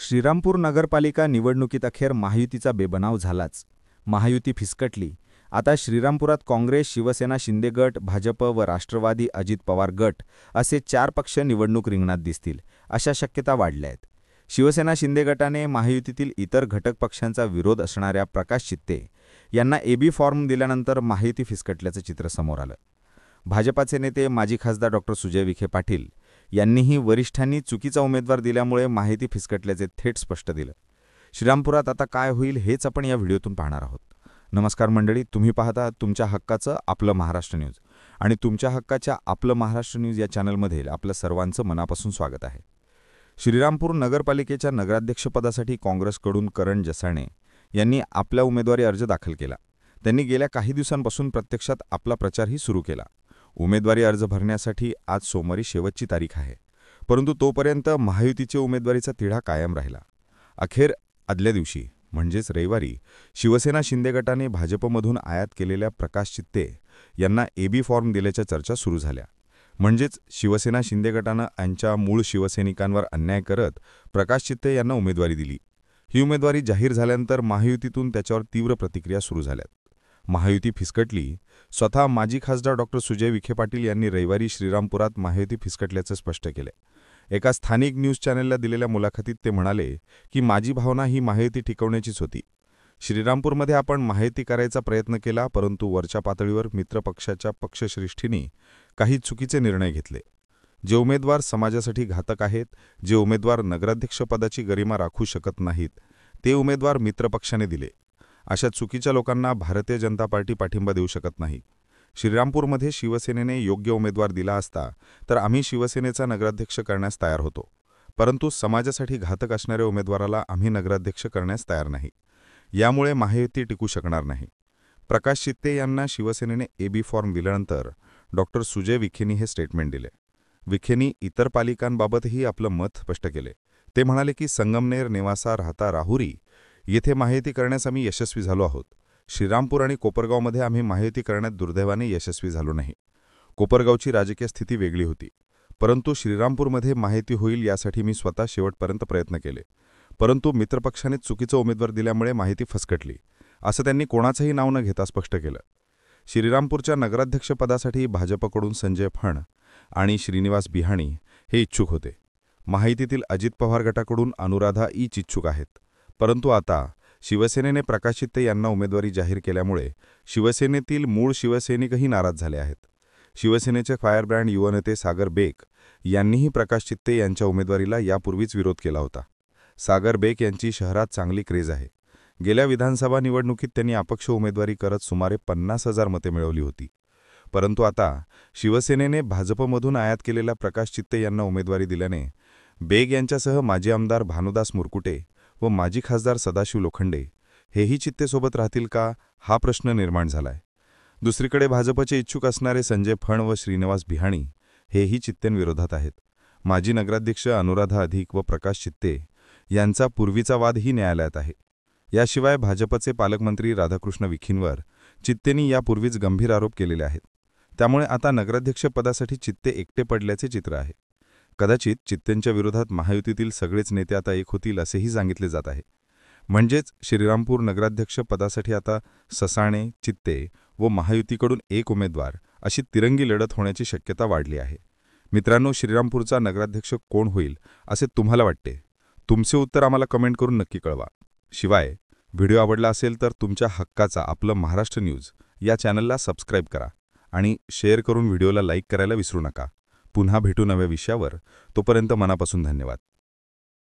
श्रीरामपूर नगरपालिका निवडणुकीत अखेर महायुतीचा बेबनाव झालाच. महायुती फिसकटली. आता श्रीरामपुरात काँग्रेस, शिवसेना, शिंदे गट, भाजप व राष्ट्रवादी अजित पवार गट असे 4 पक्ष निवडणूक रिंगणात दिसतील, अशा शक्यता वाढल्या आहेत. शिवसेना शिंदे गटाने महायुतीतील इतर घटक पक्षांचा विरोध असणाऱ्या प्रकाश चित्ते यांना एबी फॉर्म दिल्यानंतर महायुती फिसकटल्याचं चित्र समोर आलं. भाजपाचे नेते माजी खासदार डॉ. सुजय विखे पाटील यांनीही वरिष्ठांनी चुकीचा उमेदवार दिल्यामुळे महायुती फिसकटल्याचे थेट स्पष्ट दिलं. श्रीरामपुरात आता काय होईल हेच आपण या व्हिडिओतून पाहणार आहोत. नमस्कार मंडळी, तुम्ही पाहता तुमच्या हक्काचं आपलं महाराष्ट्र न्यूज आणि तुमच्या हक्काच्या आपलं महाराष्ट्र न्यूज या चॅनलमध्ये आपलं सर्वांचं मनापासून स्वागत आहे. श्रीरामपूर नगरपालिकेच्या नगराध्यक्षपदासाठी काँग्रेसकडून करण जसाणे यांनी आपला उमेदवारी अर्ज दाखल केला. त्यांनी गेल्या काही दिवसांपासून प्रत्यक्षात आपला प्रचारही सुरू केला. उमेदवारी अर्ज भरण्यासाठी आज सोमवारी शेवटची तारीख आहे, परंतु तोपर्यंत महायुतीच्या उमेदवारीचा तिढा कायम राहिला. अखेर आदल्या दिवशी म्हणजेच रविवारी शिवसेना शिंदे गटाने भाजपमधून आयात केलेल्या प्रकाश चित्ते यांना एबी फॉर्म दिल्याच्या चर्चा सुरू झाल्या. म्हणजेच शिवसेना शिंदे गटानं यांच्या मूळ शिवसैनिकांवर अन्याय करत प्रकाश चित्ते यांना उमेदवारी दिली. ही उमेदवारी जाहीर झाल्यानंतर महायुतीतून त्याच्यावर तीव्र प्रतिक्रिया सुरू झाल्यात. महायुती फिसकटली. स्वतः माजी खासदार डॉ. सुजय विखे पाटील यांनी रविवारी श्रीरामपुरात महायुती फिसकटल्याचं स्पष्ट केलं. एका स्थानिक न्यूज चॅनलला दिलेल्या मुलाखतीत ते म्हणाले की माझी भावना ही महायुती टिकवण्याचीच होती. श्रीरामपूरमध्ये आपण महायुती करायचा प्रयत्न केला, परंतु वरच्या पातळीवर मित्रपक्षाच्या पक्षश्रेष्ठींनी काही चुकीचे निर्णय घेतले. जे उमेदवार समाजासाठी घातक आहेत, जे उमेदवार नगराध्यक्षपदाची गरिमा राखू शकत नाहीत, ते उमेदवार मित्रपक्षाने दिले. अशा चुकीच्या लोकांना भारतीय जनता पार्टी पाठिंबा देऊ शकत नाही. श्रीरामपूरमध्ये शिवसेनेने योग्य उमेदवार दिला असता तर आम्ही शिवसेनेचा नगराध्यक्ष करण्यास तयार होतो, परंतु समाजासाठी घातक असणाऱ्या उमेदवाराला आम्ही नगराध्यक्ष करण्यास तयार नाही. यामुळे महायुती टिकू शकणार नाही. प्रकाश चित्ते यांना शिवसेनेने एबी फॉर्म दिल्यानंतर डॉ. सुजय विखेंनी हे स्टेटमेंट दिले. विखेंनी इतर पालिकांबाबतही आपलं मत स्पष्ट केले. ते म्हणाले की संगमनेर, नेवासा, राहता, राहुरी येथे महायुती करण्यास आम्ही यशस्वी झालो आहोत. श्रीरामपूर आणि कोपरगावमध्ये आम्ही महायुती करण्यात दुर्दैवाने यशस्वी झालो नाही. कोपरगावची राजकीय स्थिती वेगळी होती, परंतु श्रीरामपूरमध्ये महायुती होईल यासाठी मी स्वतः शेवटपर्यंत प्रयत्न केले, परंतु मित्रपक्षाने चुकीचा उमेदवार दिल्यामुळे महायुती फसकटली, असं त्यांनी कोणाचंही नाव न घेता स्पष्ट केलं. श्रीरामपूरच्या नगराध्यक्षपदासाठी भाजपकडून संजय फण आणि श्रीनिवास बिहाणी हे इच्छुक होते. महायुतीतील अजित पवार गटाकडून अनुराधा ईच इच्छुक आहेत, परंतु आता शिवसेनेने प्रकाश चित्ते यांना उमेदवारी जाहीर केल्यामुळे शिवसेनेतील मूळ शिवसैनिकही नाराज झाले आहेत. शिवसेनेचे फायरब्रँड युवनेते सागर बेक यांनीही प्रकाश चित्ते यांच्या उमेदवारीला यापूर्वीच विरोध केला होता. सागर बेक यांची शहरात चांगली क्रेज आहे. गेल्या विधानसभा निवडणुकीत त्यांनी अपक्ष उमेदवारी करत सुमारे 50,000 मते मिळवली होती. परंतु आता शिवसेनेने भाजपमधून आयात केलेल्या प्रकाश चित्ते यांना उमेदवारी दिल्याने बेग यांच्यासह माजी आमदार भानुदास मुरकुटे व माजी खासदार सदाशिव लोखंडे हेही चित्तेसोबत राहतील का, हा प्रश्न निर्माण झालाय. दुसरीकडे भाजपचे इच्छुक असणारे संजय फण व श्रीनिवास बिहाणी हेही चित्तेंविरोधात आहेत. माजी नगराध्यक्ष अनुराधा अधिक व प्रकाश चित्ते यांचा पूर्वीचा वादही न्यायालयात आहे. याशिवाय भाजपचे पालकमंत्री राधाकृष्ण विखेंवर चित्तेंनी यापूर्वीच गंभीर आरोप केलेले आहेत. त्यामुळे आता नगराध्यक्षपदासाठी चित्ते एकटे पडल्याचे चित्र आहे. कदाचित चित्तेंच्या विरोधात महायुतीतील सगळेच नेते आता एक होतील असेही सांगितले जात आहे. म्हणजेच श्रीरामपूर नगराध्यक्ष पदासाठी आता ससाणे, चित्ते व महायुतीकडून एक उमेदवार अशी तिरंगी लढत होण्याची शक्यता वाढली आहे. मित्रांनो, श्रीरामपूरचा नगराध्यक्ष कोण होईल असे तुम्हाला वाटते? तुमचे उत्तर आम्हाला कमेंट करून नक्की कळवा. शिवाय व्हिडिओ आवडला असेल तर तुमच्या हक्काचा आपलं महाराष्ट्र न्यूज या चॅनलला सबस्क्राईब करा आणि शेअर करून व्हिडिओला लाईक करायला विसरू नका. पुन्हा भेटू नव्या विषयावर. तोपर्यंत मनापासून धन्यवाद.